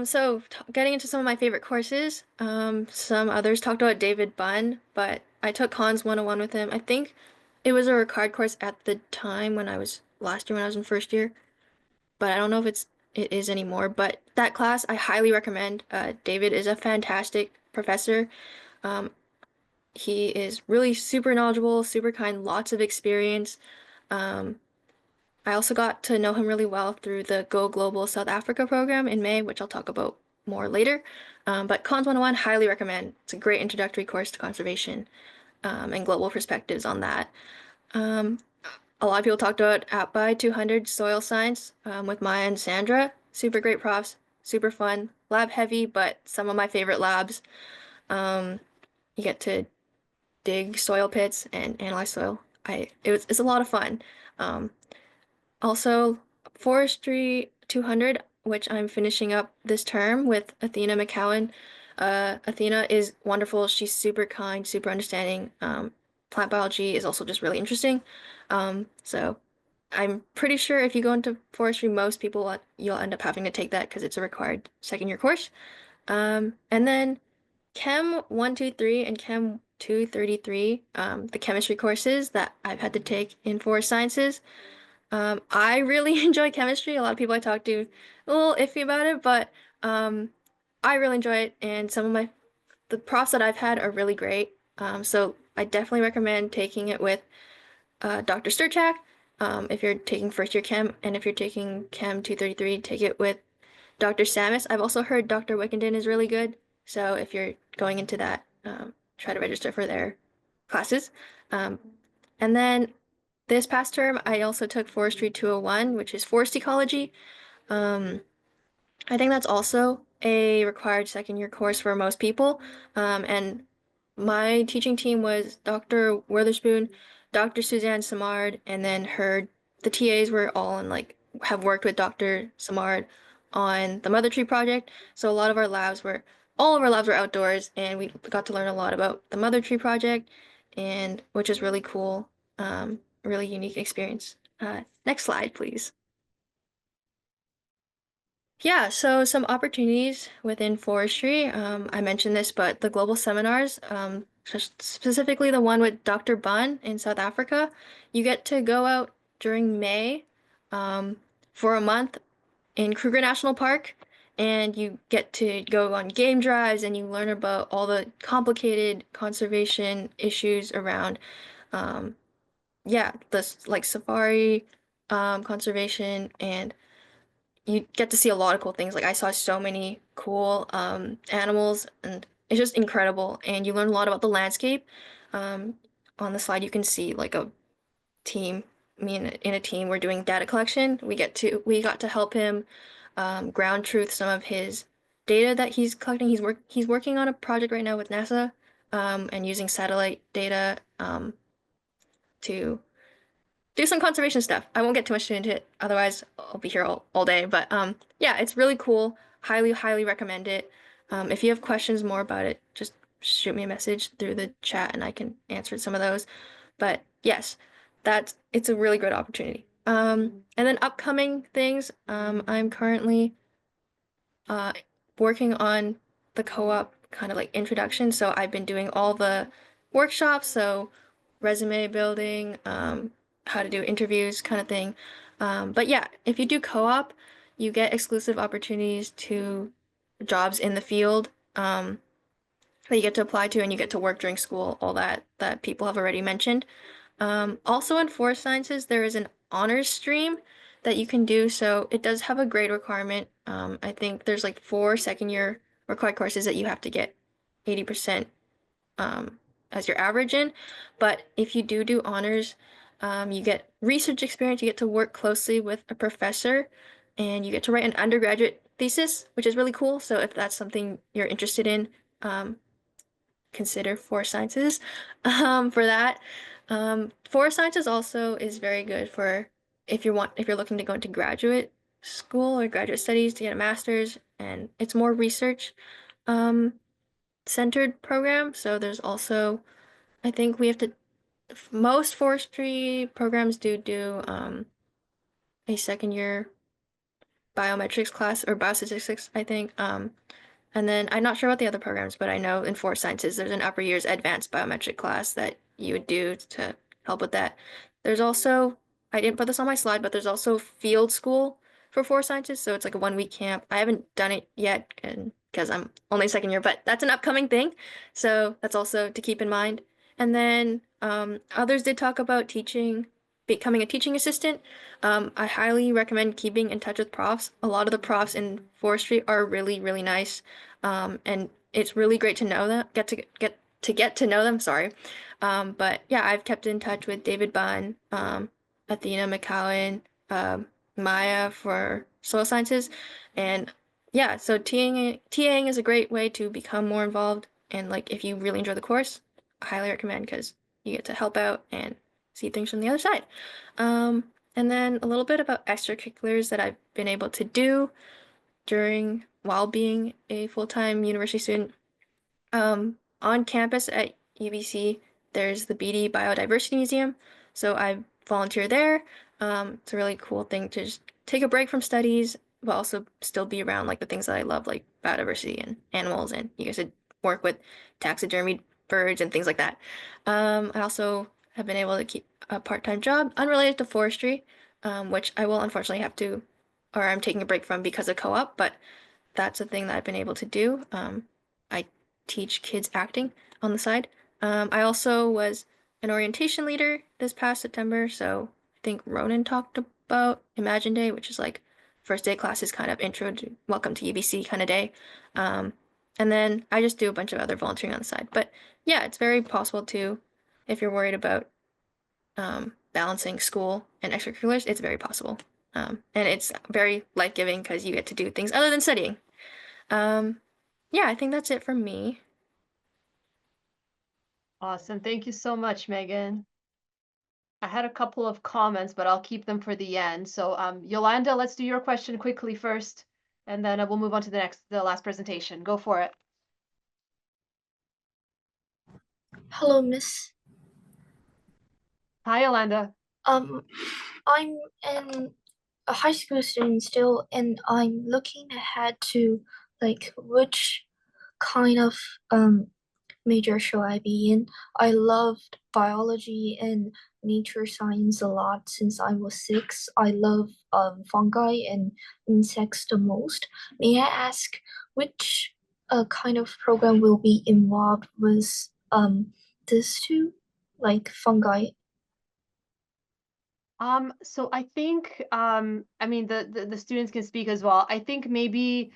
so getting into some of my favorite courses, some others talked about David Bunn, but I took Cons 101 with him. I think it was a required course at the time when I was last year when I was in first year, but I don't know if it is anymore. But that class I highly recommend. David is a fantastic professor. Um, he is really super knowledgeable, super kind, lots of experience. Um, I also got to know him really well through the Go Global South Africa program in May, which I'll talk about more later. But Cons 101, highly recommend. It's a great introductory course to conservation and global perspectives on that. A lot of people talked about AppBy 200 soil science with Maya and Sandra. Super great profs, super fun, lab heavy, but some of my favorite labs. You get to dig soil pits and analyze soil. It's a lot of fun. Also, Forestry 200, which I'm finishing up this term with Athena McCowan. Athena is wonderful. She's super kind, super understanding. Plant biology is also just really interesting. So I'm pretty sure if you go into forestry, most people you'll end up having to take that because it's a required second year course. And then Chem 123 and Chem 233, the chemistry courses that I've had to take in forest sciences. I really enjoy chemistry. A lot of people I talk to a little iffy about it, but I really enjoy it, and the profs that I've had are really great. So I definitely recommend taking it with Dr. Sturchak. If you're taking first year chem, and if you're taking Chem 233, take it with Dr. Samus. I've also heard Dr. Wickenden is really good. So if you're going into that, try to register for their classes. And then this past term, I also took Forestry 201, which is forest ecology. Um, I think that's also a required second year course for most people. And my teaching team was Dr. Witherspoon, Dr. Suzanne Samard, and then the TAs were all in have worked with Dr. Samard on the Mother Tree project. So all of our labs were outdoors, and we got to learn a lot about the Mother Tree project, and which is really cool, really unique experience. Next slide, please. Yeah, so some opportunities within forestry. I mentioned this, but the global seminars, specifically the one with Dr. Bunn in South Africa, you get to go out during May for a month in Kruger National Park, and you get to go on game drives and you learn about all the complicated conservation issues around, yeah, safari conservation, and you get to see a lot of cool things. Like I saw so many cool animals, and it's just incredible. And you learn a lot about the landscape. On the slide, you can see like a team. Me in a team, we're doing data collection. We got to help him ground truth some of his data that he's collecting. He's working on a project right now with NASA, and using satellite data to do some conservation stuff. I won't get too much into it, otherwise I'll be here all day. But yeah, it's really cool. Highly, highly recommend it. If you have questions more about it, just shoot me a message through the chat and I can answer some of those. But yes, it's a really good opportunity. And then upcoming things, I'm currently working on the co-op kind of like introduction. So I've been doing all the workshops, so resume building, how to do interviews kind of thing. But yeah, if you do co-op, you get exclusive opportunities to jobs in the field that you get to apply to, and you get to work during school, all that people have already mentioned. Also in forest sciences, there is an honors stream that you can do. So it does have a grade requirement. I think there's like 4 second year required courses that you have to get 80% as your average in. But if you do honors, you get research experience, you get to work closely with a professor, and you get to write an undergraduate thesis, which is really cool. So if that's something you're interested in, consider forest sciences for that. Forest sciences also is very good for if you're looking to go into graduate school or graduate studies to get a master's, and it's more research centered program. So there's also, I think most forestry programs do a second year biometrics class or biostatistics, I think. And then I'm not sure about the other programs, but I know in forest sciences there's an upper years advanced biometric class that you would do to help with that. There's also, I didn't put this on my slide, but there's also field school for forest sciences. So it's like a 1-week camp. I haven't done it yet because I'm only second year, but that's an upcoming thing. So that's also to keep in mind. And then others did talk about becoming a teaching assistant. I highly recommend keeping in touch with profs. A lot of the profs in forestry are really, really nice. And it's really great to know them, get to know them, sorry. But yeah, I've kept in touch with David Bunn, Athena McCowan, Maya for soil sciences. And yeah, so TAing is a great way to become more involved. And like, if you really enjoy the course, I highly recommend, because you get to help out and see things from the other side. And then a little bit about extracurriculars that I've been able to do while being a full-time university student. On campus at UBC, there's the BD Biodiversity Museum. So I volunteer there. It's a really cool thing to just take a break from studies, but also still be around like the things that I love, like biodiversity and animals, and you guys to work with taxidermied birds and things like that. I also have been able to keep a part-time job unrelated to forestry, which I will unfortunately have to, or I'm taking a break from because of co-op, but that's a thing that I've been able to do. I teach kids acting on the side. I also was an orientation leader this past September, so I think Ronan talked about Imagine Day, which is like first day classes, kind of intro to welcome to UBC kind of day. And then I just do a bunch of other volunteering on the side. But yeah, it's very possible to, if you're worried about balancing school and extracurriculars, it's very possible. And it's very life-giving because you get to do things other than studying. Yeah, I think that's it from me. Awesome. Thank you so much, Megan. I had a couple of comments, but I'll keep them for the end. So, Yolanda, let's do your question quickly first, and then we'll move on to the last presentation. Go for it. Hello, Miss. Hi, Yolanda. I'm a high school student still, and I'm looking ahead to like which kind of major should I be in. I loved biology and nature science a lot since I was 6. I love fungi and insects the most. May I ask which kind of program will be involved with these two, like fungi? So I think, I mean, the students can speak as well. I think maybe,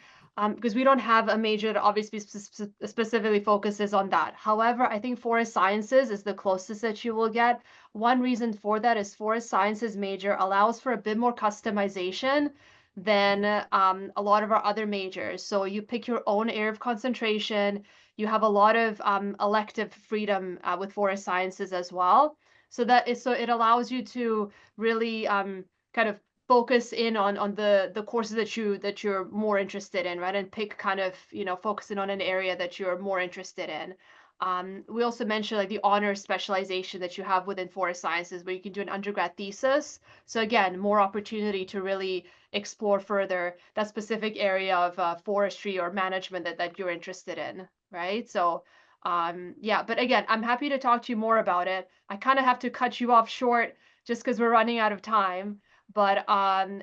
because we don't have a major that obviously specifically focuses on that. However, I think forest sciences is the closest that you will get. One reason for that is forest sciences major allows for a bit more customization than a lot of our other majors. So you pick your own area of concentration. You have a lot of elective freedom with forest sciences as well. So it allows you to really kind of focus in on the courses that you're more interested in, right? And pick kind of, focusing on an area that you're more interested in. We also mentioned like the honors specialization that you have within forest sciences, where you can do an undergrad thesis. So again, more opportunity to really explore further that specific area of forestry or management that you're interested in, right? So yeah, but again, I'm happy to talk to you more about it. I kind of have to cut you off short just because we're running out of time, but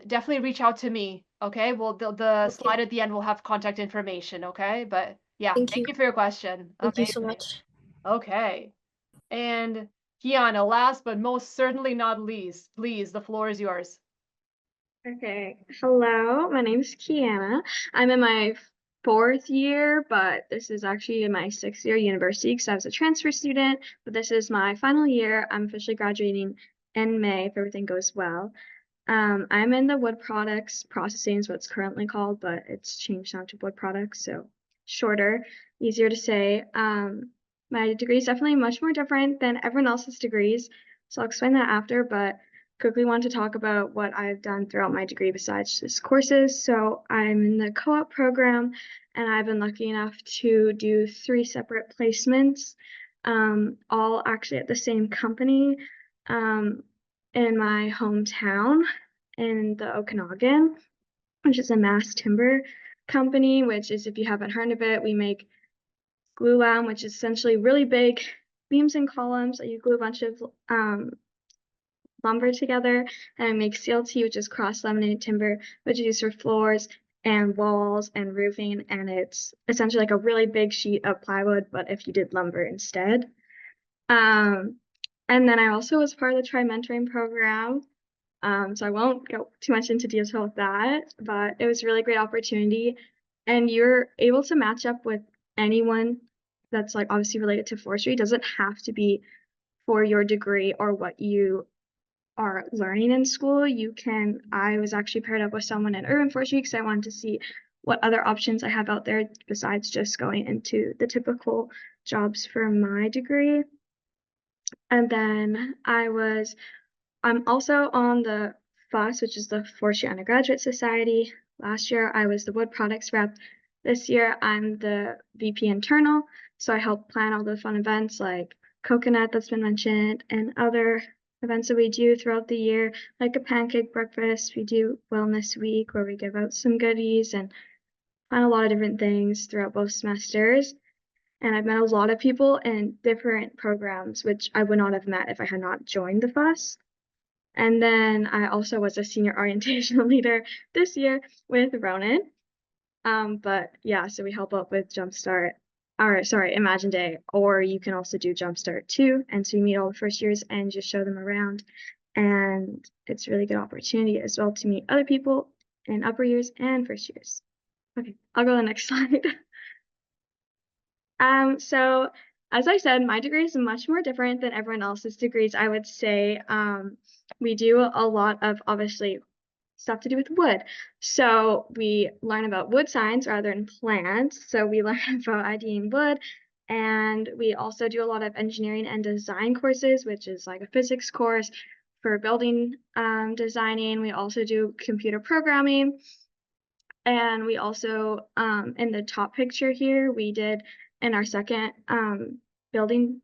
definitely reach out to me. Okay. Well, the Okay. slide at the end will have contact information. Okay. But yeah, Thank thank you. you for your question. Thank you so Amazing. much. Okay. And Kiana, last but most certainly not least, please, the floor is yours. Okay, hello, my name's Kiana. I'm in my 4th year, but this is actually in my 6th year university because I was a transfer student, but this is my final year. I'm officially graduating in May if everything goes well. I'm in the wood products processing is what it's currently called, but it's changed now to wood products, so shorter, easier to say. My degree is definitely much more different than everyone else's degrees, so I'll explain that after, but quickly want to talk about what I've done throughout my degree besides just courses. So I'm in the co-op program, and I've been lucky enough to do 3 separate placements, all actually at the same company. In my hometown in the Okanagan, which is a mass timber company, which is, if you haven't heard of it, we make glulam, which is essentially really big beams and columns that you glue a bunch of lumber together, and make CLT, which is cross-laminated timber, which is used for floors and walls and roofing, and it's essentially like a really big sheet of plywood, but if you did lumber instead. And then I also was part of the Try Mentoring program. So I won't go too much into detail with that, but it was a really great opportunity. And you're able to match up with anyone that's like obviously related to forestry. It doesn't have to be for your degree or what you are learning in school. I was actually paired up with someone in urban forestry because I wanted to see what other options I have out there besides just going into the typical jobs for my degree. And then I'm also on the FUS, which is the Forestry Undergraduate Society. Last year, I was the wood products rep. This year, I'm the VP internal. So I help plan all the fun events like Coconut that's been mentioned and other events that we do throughout the year, like a pancake breakfast. We do Wellness Week where we give out some goodies and plan a lot of different things throughout both semesters. And I've met a lot of people in different programs, which I would not have met if I had not joined the FUS. And then I also was a senior orientation leader this year with Ronan. But yeah, so we help out with Jumpstart, or sorry, Imagine Day, or you can also do Jumpstart too. And so you meet all the first years and just show them around. And it's a really good opportunity as well to meet other people in upper years and first years. Okay, I'll go to the next slide. So as I said, my degree is much more different than everyone else's degrees, I would say. We do a lot of, obviously, stuff to do with wood. So we learn about wood science rather than plants. So we learn about IDing wood. And we also do a lot of engineering and design courses, which is like a physics course for building designing. We also do computer programming. And we also, in the top picture here, we did in our second building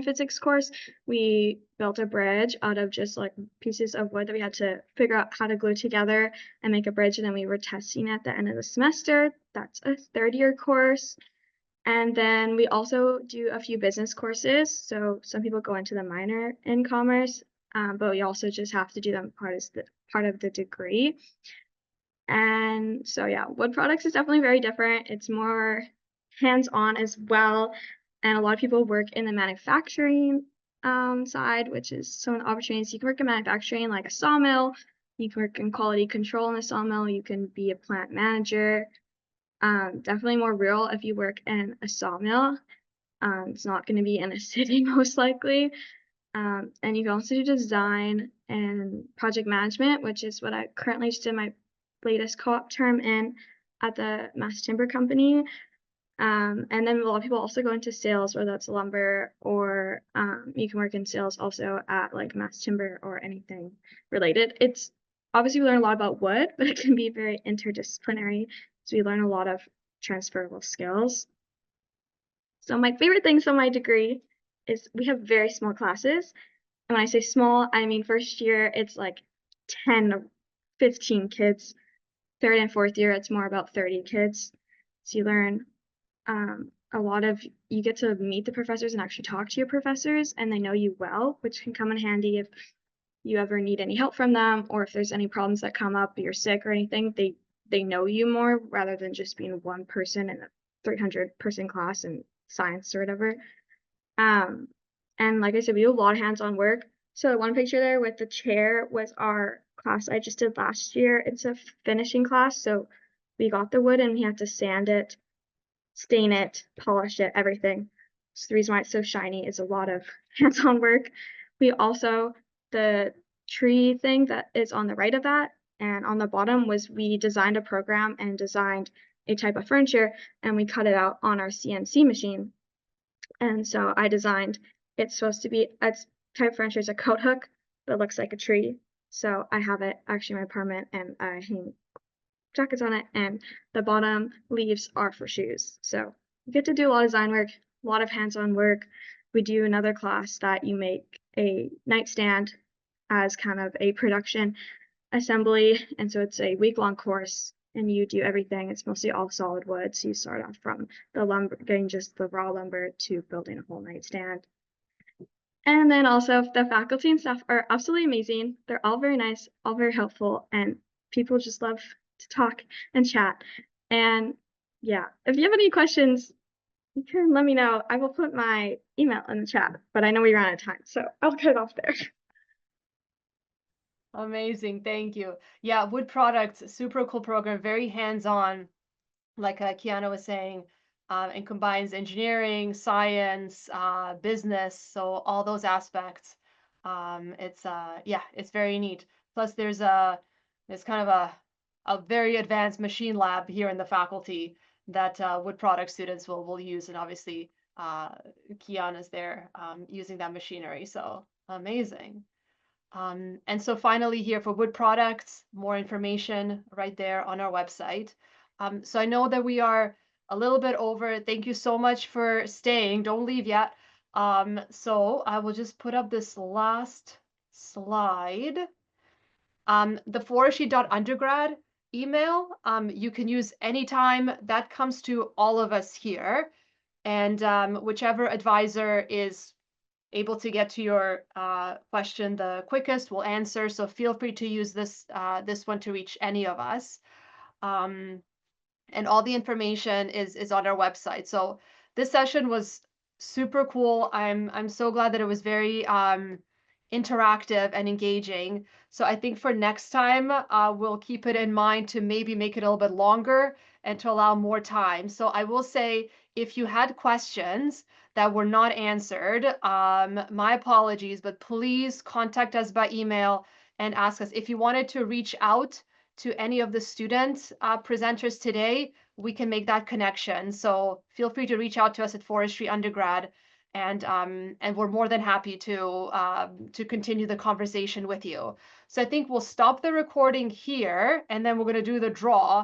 physics course, we built a bridge out of just like pieces of wood that we had to figure out how to glue together and make a bridge. And then we were testing at the end of the semester. That's a third-year course. And then we also do a few business courses. So some people go into the minor in commerce, but we also just have to do them part of the degree. And so yeah, wood products is definitely very different. It's more hands-on as well. And a lot of people work in the manufacturing side, which is some opportunities. You can work in manufacturing like a sawmill. You can work in quality control in a sawmill. You can be a plant manager. Definitely more rural if you work in a sawmill. It's not going to be in a city most likely. And you can also do design and project management, which is what I currently just did my latest co-op term in at the Mass Timber Company. And then a lot of people also go into sales, whether that's lumber or you can work in sales also at like Mass Timber or anything related. It's obviously we learn a lot about wood, but it can be very interdisciplinary. So we learn a lot of transferable skills. So my favorite things on my degree is we have very small classes. And when I say small, I mean first year it's like 10 or 15 kids. Third and fourth year, it's more about 30 kids. So you learn a lot of, you get to meet the professors and actually talk to your professors, and they know you well, which can come in handy if you ever need any help from them, or if there's any problems that come up, you're sick or anything, they know you more rather than just being one person in a 300-person class in science or whatever. And like I said, we do a lot of hands-on work. So the one picture there with the chair was our class I just did last year. It's a finishing class, so we got the wood and we had to sand it, stain it, polish it, everything. So the reason why it's so shiny is a lot of hands-on work. We also, the tree thing that is on the right of that and on the bottom was we designed a program and designed a type of furniture and we cut it out on our CNC machine. And so I designed, it's supposed to be, a type of furniture is a coat hook that looks like a tree. So I have it actually in my apartment and I hang jackets on it, and the bottom leaves are for shoes. So you get to do a lot of design work, a lot of hands-on work. We do another class that you make a nightstand as kind of a production assembly, and so it's a week-long course and you do everything. It's mostly all solid wood, so you start off from the lumber, getting just the raw lumber to building a whole nightstand. And then also the faculty and staff are absolutely amazing. They're all very nice, all very helpful, and people just love to talk and chat. And yeah, if you have any questions, you can let me know. I will put my email in the chat, but I know we ran out of time, so I'll cut it off there. Amazing, thank you. Yeah, wood products, super cool program, very hands-on, like Kiana was saying, and combines engineering, science, business, so all those aspects. It's very neat. Plus, there's kind of a very advanced machine lab here in the faculty that wood product students will use, and obviously Kiana's there using that machinery. So amazing. And so finally here for wood products, more information right there on our website. So I know that we are a little bit over. Thank you so much for staying. Don't leave yet. So I will just put up this last slide. The forestry.undergrad email, you can use anytime. That comes to all of us here. And whichever advisor is able to get to your question the quickest, we'll answer. So feel free to use this one to reach any of us. And all the information is on our website. So this session was super cool. I'm so glad that it was very interactive and engaging. So I think for next time, we'll keep it in mind to maybe make it a little bit longer and to allow more time. So I will say, if you had questions that were not answered, my apologies, but please contact us by email and ask us. If you wanted to reach out to any of the student presenters today, we can make that connection. So feel free to reach out to us at Forestry Undergrad, and we're more than happy to continue the conversation with you. So I think we'll stop the recording here, and then we're going to do the draw.